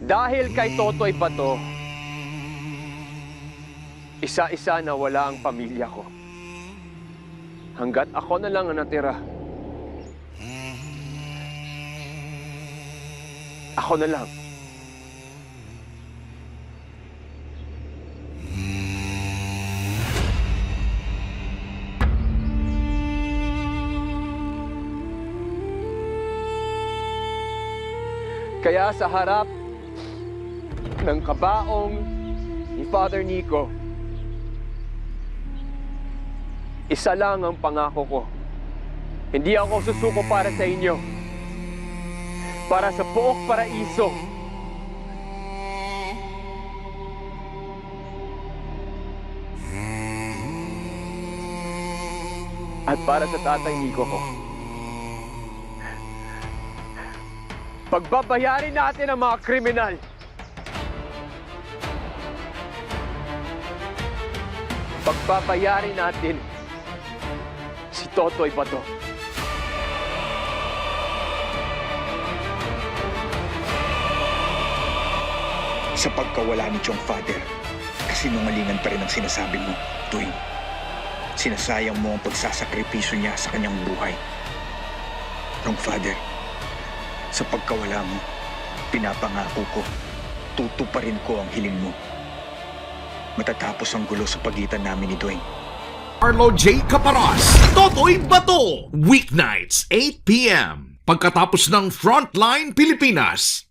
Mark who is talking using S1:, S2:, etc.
S1: Dahil kay Totoy Bato, isa-isa na wala ang pamilya ko. Hanggat ako na lang ang natira. Ako na lang. Kaya sa harap ng kabaong ni Father Nico, isa lang ang pangako ko. Hindi ako susuko para sa inyo. Para sa buong paraiso. At para sa tatay Nico ko. Pagbabayarin natin ang mga kriminal. Pagbabayarin natin si Totoy Bato.
S2: Sa pagkawala ni Chong Father, kasinungalingan pa rin ang sinasabi mo, Dwayne. Sinasayang mo ang pagsasakripisyo niya sa kanyang buhay. Chong Father, sa pagkawala mo, pinapangako ko, tutuparin ko ang hiling mo. Matatapos ang gulo sa pagitan namin ni Dwayne.
S3: Arlo J. Caparas, Totoy Bato, weeknights 8 p.m. pagkatapos ng Frontline Pilipinas.